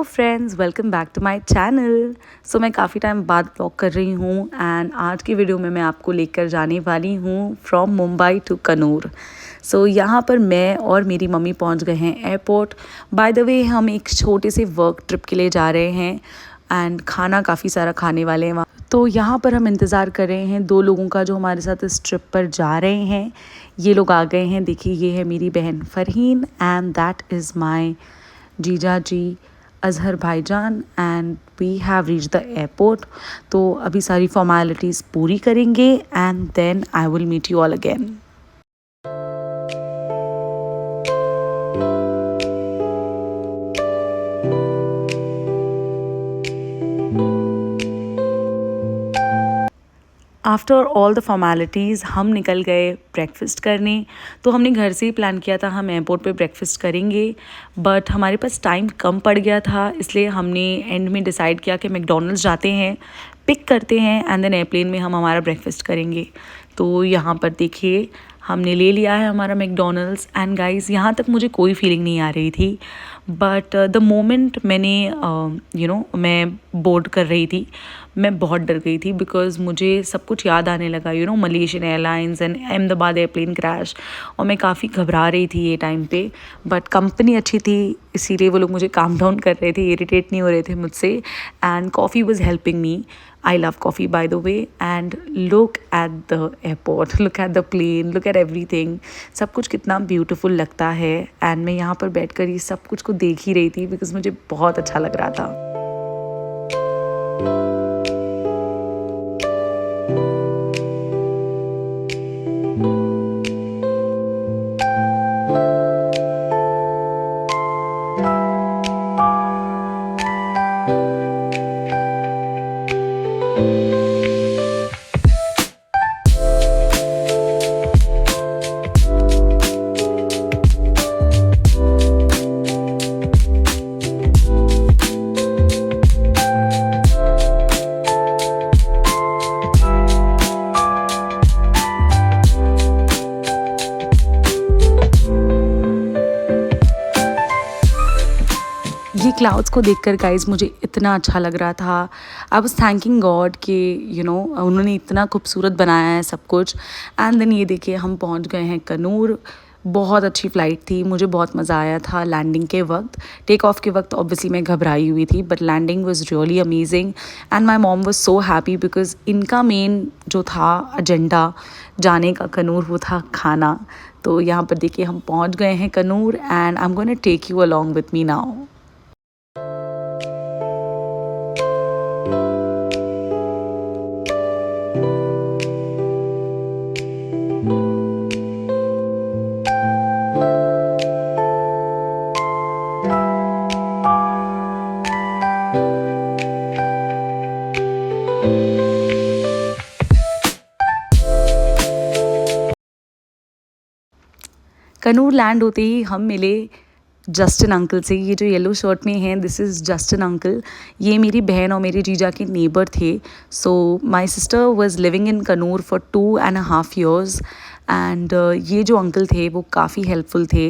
Friends, welcome back to my channel. So मैं काफ़ी time बाद ब्लॉग कर रही हूँ एंड आज की वीडियो में मैं आपको लेकर जाने वाली हूँ फ्रॉम मुंबई टू कन्नूर। सो यहाँ पर मैं और मेरी मम्मी पहुँच गए हैं एयरपोर्ट। बाय द वे हम एक छोटे से वर्क ट्रिप के लिए जा रहे हैं एंड खाना काफ़ी सारा खाने वाले हैं वहाँ। तो यहाँ पर हम इंतज़ार कर रहे हैं दो लोगों का जो हमारे साथ इस ट्रिप पर जा रहे हैं। ये लोग आ गए हैं, देखिए ये है मेरी बहन Farheen and that is my जीजा जी अज़हर भाईजान and we have reach the airport. तो अभी सारी फॉर्मेलिटीज़ पूरी करेंगे and then I will meet you all again. After all the formalities हम निकल गए ब्रेकफास्ट करने। तो हमने घर से ही प्लान किया था हम एयरपोर्ट पे ब्रेकफास्ट करेंगे, बट हमारे पास टाइम कम पड़ गया था, इसलिए हमने एंड में डिसाइड किया कि मैकडॉनल्ड्स जाते हैं, पिक करते हैं एंड देन एयरप्लेन में हम हमारा ब्रेकफास्ट करेंगे। तो यहाँ पर देखिए हमने ले लिया है हमारा मैकडॉनल्ड्स एंड गाइस यहाँ तक मुझे कोई फीलिंग नहीं आ रही थी, बट द मोमेंट मैंने मैं बोर्ड कर रही थी मैं बहुत डर गई थी बिकॉज़ मुझे सब कुछ याद आने लगा Malaysian airlines and Ahmedabad airplane crash, और मैं काफ़ी घबरा रही थी ये टाइम पे। बट कंपनी अच्छी थी इसीलिए वो लोग मुझे काम डाउन कर रहे थे, इरिटेट नहीं हो रहे थे मुझसे and coffee was helping me. I love coffee by the way, and look at the airport, look at the plane, look at everything. सब कुछ कितना ब्यूटीफुल लगता है एंड मैं यहाँ पर बैठकर ये सब कुछ को देख ही रही थी बिकॉज मुझे बहुत अच्छा लग रहा था। ये क्लाउड्स को देखकर गाइस मुझे इतना अच्छा लग रहा था। आई वाज थैंकिंग गॉड कि उन्होंने इतना खूबसूरत बनाया है सब कुछ। एंड देन ये देखिए हम पहुंच गए हैं कन्नूर। बहुत अच्छी फ़्लाइट थी, मुझे बहुत मज़ा आया था लैंडिंग के वक्त। टेक ऑफ के वक्त ऑब्वियसली मैं घबराई हुई थी, but landing was really amazing and my mom was so happy because इनका मेन जो था एजेंडा जाने का कन्नूर वो था खाना। तो यहाँ पर देखिए हम पहुँच गए हैं Kannur and I am gonna take you along with me now. Kannur land होते ही हम मिले जस्टिन अंकल से। ये जो येलो शर्ट में हैं दिस इज़ जस्टिन अंकल। ये मेरी बहन और मेरे जीजा के नेबर थे। So my sister was living in Kannur for 2.5 years and ये जो अंकल थे वो काफ़ी हेल्पफुल थे।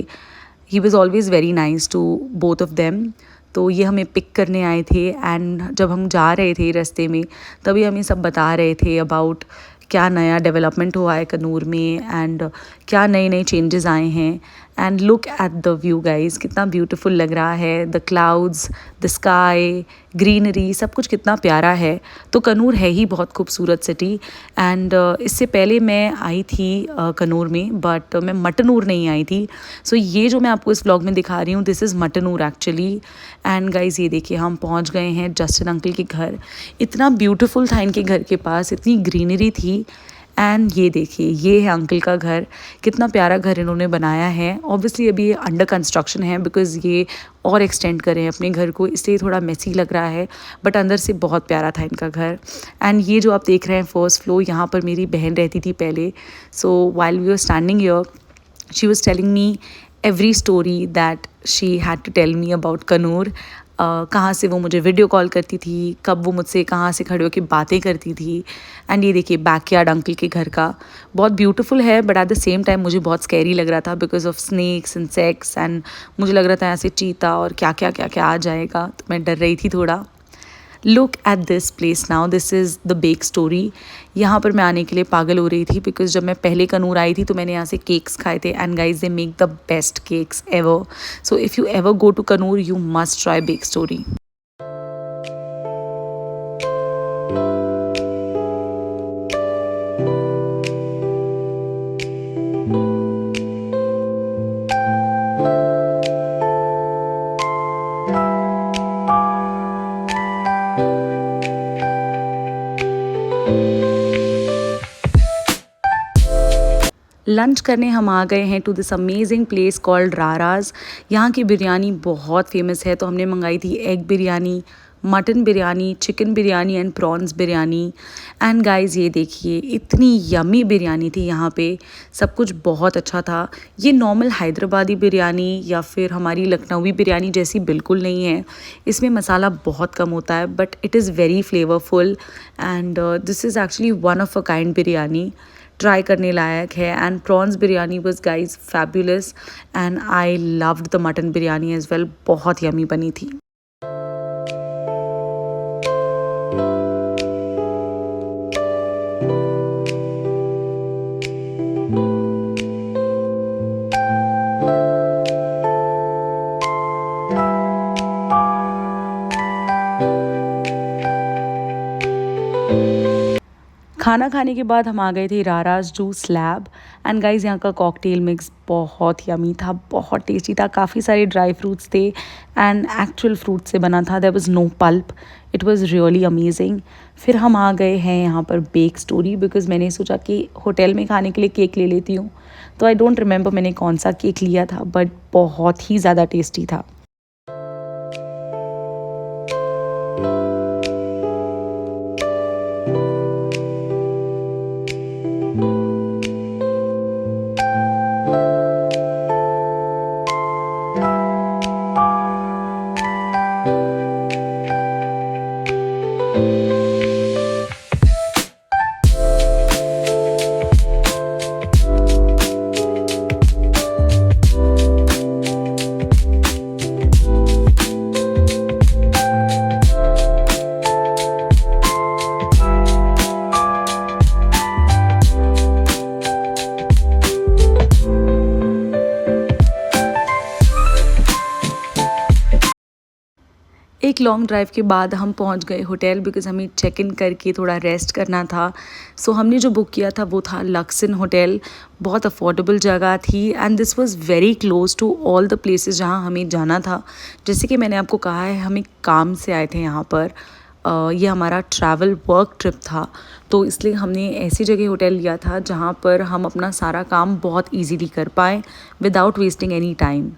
He was always very nice to both of them. तो ये हमें पिक करने आए थे एंड जब हम जा रहे थे रास्ते में तभी हमें सब बता रहे थे अबाउट क्या नया डेवलपमेंट हुआ है कन्नूर में एंड क्या नए नए चेंजेस आए हैं। And look at the view guys, कितना ब्यूटीफुल लग रहा है। The clouds, the sky, greenery, सब कुछ कितना प्यारा है। तो कन्नूर है ही बहुत खूबसूरत सिटी एंड इससे पहले मैं आई थी कन्नूर में, बट मैं मटनूर नहीं आई थी। सो ये जो मैं आपको इस व्लॉग में दिखा रही हूँ this is Mattannur actually. And guys ये देखिए हम पहुँच गए हैं जस्टिन अंकल के घर। इतना ब्यूटीफुल था इनके घर के पास, इतनी ग्रीनरी थी। एंड ये देखिए ये है अंकल का घर, कितना प्यारा घर इन्होंने बनाया है। ऑब्वियसली अभी ये अंडर कंस्ट्रक्शन है बिकॉज़ ये और एक्सटेंड करें अपने घर को, इसलिए थोड़ा मेसी लग रहा है, बट अंदर से बहुत प्यारा था इनका घर। एंड ये जो आप देख रहे हैं फर्स्ट फ्लोर, यहाँ पर मेरी बहन रहती थी पहले। So while we were standing here she was telling me every story that she had to tell me about Kannur. कहाँ से वो मुझे वीडियो कॉल करती थी, कब वो मुझसे कहाँ से खड़े होकर बातें करती थी। एंड ये देखिए बैकयार्ड अंकल के घर का, बहुत ब्यूटीफुल है but at the same time मुझे बहुत स्कैरी लग रहा था because of snakes insects and मुझे लग रहा था ऐसे चीता और क्या क्या क्या क्या आ जाएगा, तो मैं डर रही थी थोड़ा। Look at this place now, this is the back story. यहाँ पर मैं आने के लिए पागल हो रही थी बिकॉज जब मैं पहले कनूर आई थी तो मैंने यहाँ से केक्स खाए थे and guys they make the best cakes ever. So if you ever go to Kannur you must try Bake Story. Lunch करने हम आ गए हैं to this amazing place called Raraj. यहाँ की बिरयानी बहुत फेमस है, तो हमने मंगाई थी egg biryani, mutton biryani, chicken biryani and prawns biryani. And guys ये देखिए इतनी यमी बिरयानी थी यहाँ पे, सब कुछ बहुत अच्छा था। ये नॉर्मल हैदराबादी बिरयानी या फिर हमारी लखनवी बिरयानी जैसी बिल्कुल नहीं है, इसमें मसाला बहुत कम होता है but it is very flavourful and this is actually one of a kind biryani, try करने लायक है। And prawns biryani was guys fabulous and I loved the mutton biryani as well, बहुत यमी बनी थी। खाना खाने के बाद हम आ गए थे राराज जूस लैब। एंड गाइस यहाँ का कॉकटेल मिक्स बहुत यमी था, बहुत टेस्टी था, काफ़ी सारे ड्राई फ्रूट्स थे एंड एक्चुअल फ्रूट से बना था, there was no pulp, it was really amazing. फिर हम आ गए हैं यहाँ पर बेक स्टोरी बिकॉज मैंने सोचा कि होटल में खाने के लिए केक ले लेती हूँ, तो आई डोंट रिमेंबर मैंने कौन सा केक लिया था बट बहुत ही ज़्यादा टेस्टी था। एक लॉन्ग ड्राइव के बाद हम पहुंच गए होटल बिकॉज़ हमें चेक इन करके थोड़ा रेस्ट करना था। सो हमने जो बुक किया था वो था लक्सन होटल, बहुत अफोर्डेबल जगह थी and this was very close to all the places जहां हमें जाना था। जैसे कि मैंने आपको कहा है हम एक काम से आए थे यहाँ पर, ये हमारा ट्रैवल वर्क ट्रिप था, तो इसलिए हमने ऐसी जगह होटल लिया था जहाँ पर हम अपना सारा काम बहुत ईजीली कर पाएँ विदाउट वेस्टिंग एनी टाइम।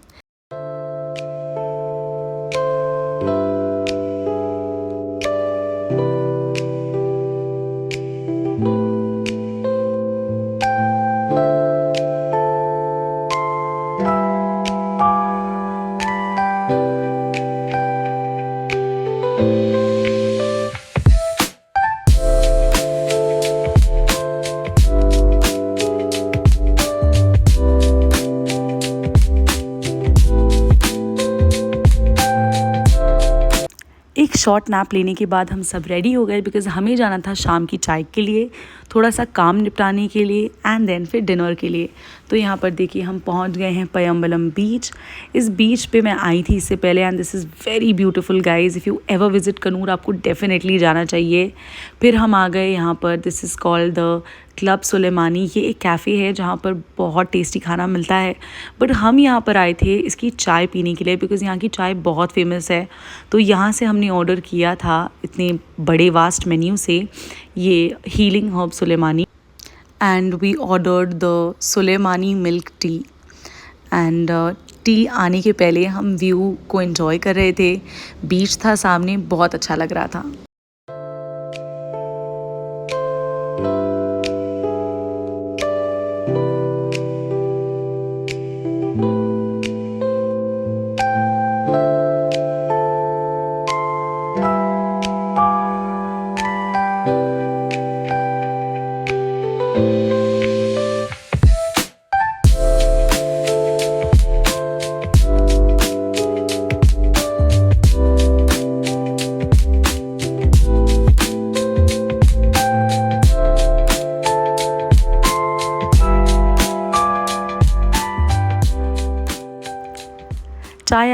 एक शॉर्ट नैप लेने के बाद हम सब रेडी हो गए बिकॉज़ हमें जाना था शाम की चाय के लिए, थोड़ा सा काम निपटाने के लिए एंड देन फिर डिनर के लिए। तो यहाँ पर देखिए हम पहुँच गए हैं पयम्बलम बीच। इस बीच पे मैं आई थी इससे पहले and this is very beautiful guys, if you ever visit Kannur आपको डेफिनेटली जाना चाहिए। फिर हम आ गए यहाँ पर, this is called the club Sulemani. ये एक कैफ़े है जहाँ पर बहुत टेस्टी खाना मिलता है, बट हम यहाँ पर आए थे इसकी चाय पीने के लिए बिकॉज़ यहाँ की चाय बहुत फेमस है। तो यहाँ से हमने ऑर्डर किया था इतने बड़े वास्ट मेन्यू से ये healing herb sulemani and we ordered the sulemani milk tea. And tea आने के पहले हम व्यू को एंजॉय कर रहे थे, बीच था सामने, बहुत अच्छा लग रहा था।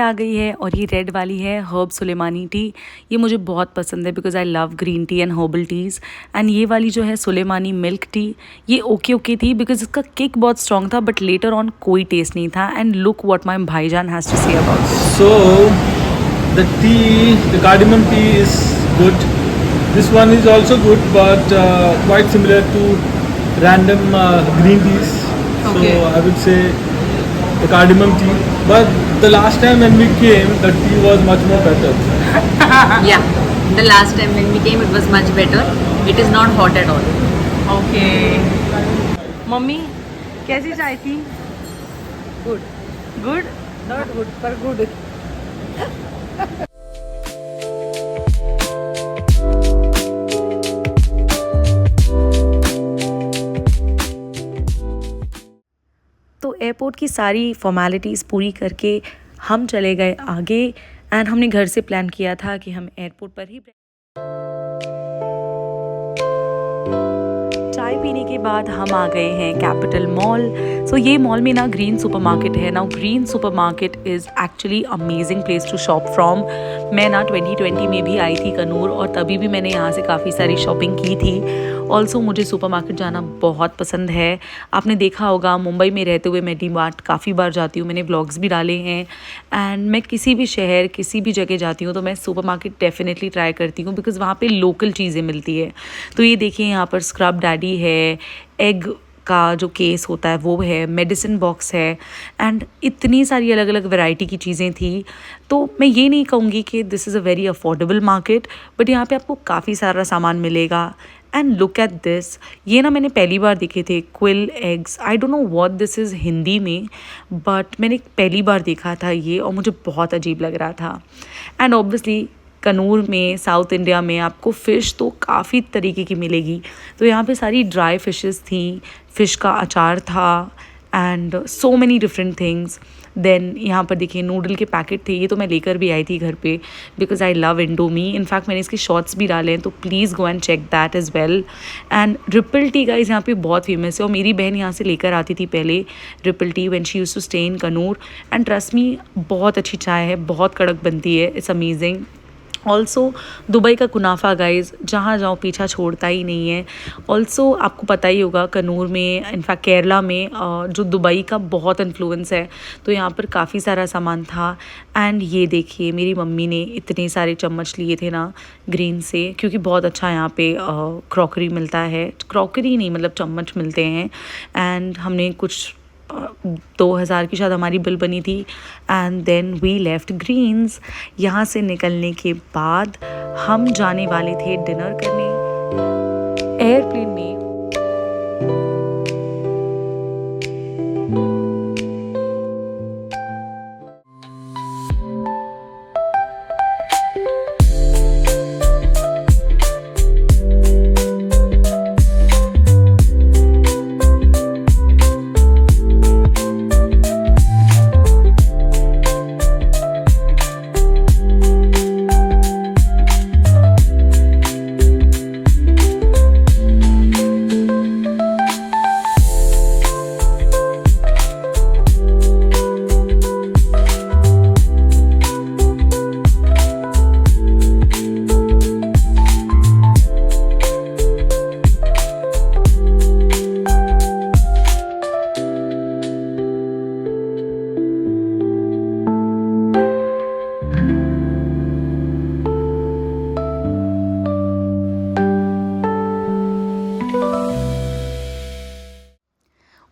आ गई है और ये रेड वाली है हर्ब सुलेमानी टी। ये मुझे बहुत पसंद है because I love green tea and herbal teas. And ये वाली जो है सुलेमानी मिल्क टी, ये ओके थी बिकॉज इसका किक बहुत स्ट्रॉन्ग था बट लेटर ऑन कोई टेस्ट नहीं था। एंड लुक व्हाट माय भाईजान has to say about this. So the cardamom tea is good. This one is also good, but quite similar to random green teas. Okay. So I would say the cardamom tea. But the last time when we came, the tea was much more better. Yeah, the last time when we came it was much better. It is not hot at all. Okay mummy कैसी चाय थी? Good. Good? Not good, but good. तो airport की सारी formalities पूरी करके हम चले गए आगे। एंड हमने घर से प्लान किया था कि हम एयरपोर्ट पर ही चाय पीने के बाद हम आ गए हैं कैपिटल मॉल। सो ये मॉल में ना ग्रीन सुपरमार्केट है। Now green supermarket is actually amazing place to shop from. मैं ना 2020 में भी आई थी कनूर और तभी भी मैंने यहाँ से काफ़ी सारी शॉपिंग की थी। ऑल्सो मुझे सुपरमार्केट जाना बहुत पसंद है। आपने देखा होगा मुंबई में रहते हुए मैं डी मार्ट काफ़ी बार जाती हूँ, मैंने व्लॉग्स भी डाले हैं। एंड मैं किसी भी शहर किसी भी जगह जाती हूँ तो मैं सुपरमार्केट डेफिनेटली ट्राई करती हूँ बिकॉज़ वहाँ पे लोकल चीज़ें मिलती है। तो ये देखिए यहाँ पर स्क्रब डैडी है, एग का जो केस होता है वो है, मेडिसिन बॉक्स है एंड इतनी सारी अलग अलग वैरायटी की चीज़ें थी। तो मैं ये नहीं कहूँगी कि this is a very affordable market, but यहाँ पे आपको काफ़ी सारा सामान मिलेगा। एंड लुक एट दिस, ये ना मैंने पहली बार देखे थे quill eggs. I don't know what this is Hindi में, बट मैंने पहली बार देखा था ये और मुझे बहुत अजीब लग रहा था। एंड ऑब्वियसली कनूर में साउथ इंडिया में आपको फ़िश तो काफ़ी तरीके की मिलेगी। तो यहाँ पे सारी ड्राई फिशेस थी, फ़िश का अचार था and so many different things. Then यहाँ पर देखिए नूडल के पैकेट थे, ये तो मैं लेकर भी आई थी घर पे because I love Indomie. In fact मैंने इसके शॉर्ट्स भी डाले हैं तो please go and check that as well. And ripple tea guys यहाँ पे बहुत फेमस है और मेरी बहन यहाँ से लेकर आती थी पहले Ripple tea when she used to stay in Kannur. And trust me बहुत अच्छी चाय है, बहुत कड़क बनती है, इट्स अमेजिंग। ऑल्सो दुबई का कुनाफा गाइज़ जहाँ जाओ पीछा छोड़ता ही नहीं है। ऑल्सो आपको पता ही होगा कनूर में इनफैक्ट केरला में जो दुबई का बहुत इन्फ्लुएंस है, तो यहाँ पर काफ़ी सारा सामान था। एंड ये देखिए मेरी मम्मी ने इतने सारे चम्मच लिए थे ना ग्रीन से, क्योंकि बहुत अच्छा यहाँ पे क्रॉकरी मिलता है, क्रॉकरी नहीं मतलब चम्मच मिलते हैं। एंड हमने कुछ 2000 की शायद हमारी बिल बनी थी। And then we left Greens. यहाँ से निकलने के बाद हम जाने वाले थे डिनर करने एयरप्लेन में।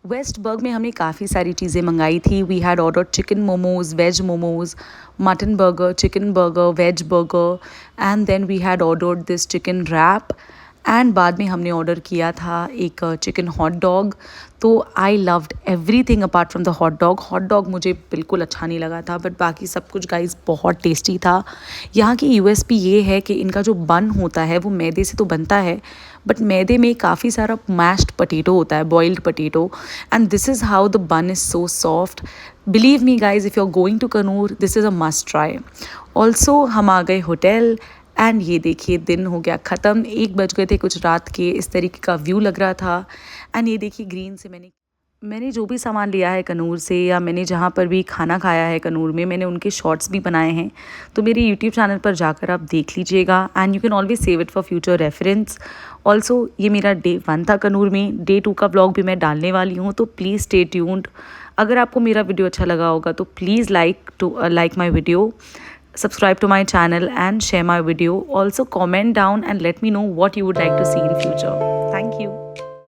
वेस्टबर्ग में हमने काफ़ी सारी चीज़ें मंगाई थी। We had order chicken momos, veg momos, mutton burger, chicken burger, veg burger and then we had ordered this chicken wrap. And बाद में हमने ऑर्डर किया था एक चिकन हॉट डॉग। तो I loved everything apart from the hot dog. Hot dog मुझे बिल्कुल अच्छा नहीं लगा था, बट बाकी सब कुछ गाइस बहुत टेस्टी था। यहाँ की यूएसपी ये है कि इनका जो बन होता है वो मैदे से तो बनता है, बट मैदे में काफ़ी सारा मैश्ड पोटैटो होता है, boiled potato, and this is how the bun is so soft. Believe me guys, if you are going to Kannur this is a must try. Also हम आ गए होटल एंड ये देखिए दिन हो गया ख़त्म, 1 बज गए थे कुछ रात के। इस तरीके का व्यू लग रहा था। एंड ये देखिए ग्रीन से मैंने जो भी सामान लिया है कनूर से या मैंने जहाँ पर भी खाना खाया है कनूर में, मैंने उनके शॉर्ट्स भी बनाए हैं, तो मेरे यूट्यूब चैनल पर जाकर आप देख लीजिएगा and you can always save it for future reference. Also ये मेरा डे 1 था कनूर में, डे 2 का ब्लॉग भी मैं डालने वाली हूँ, तो प्लीज़ स्टे ट्यून्ड। अगर आपको मेरा वीडियो अच्छा लगा होगा तो please like my video, subscribe to my channel and share my video. Also comment down and let me know what you would like to see in future.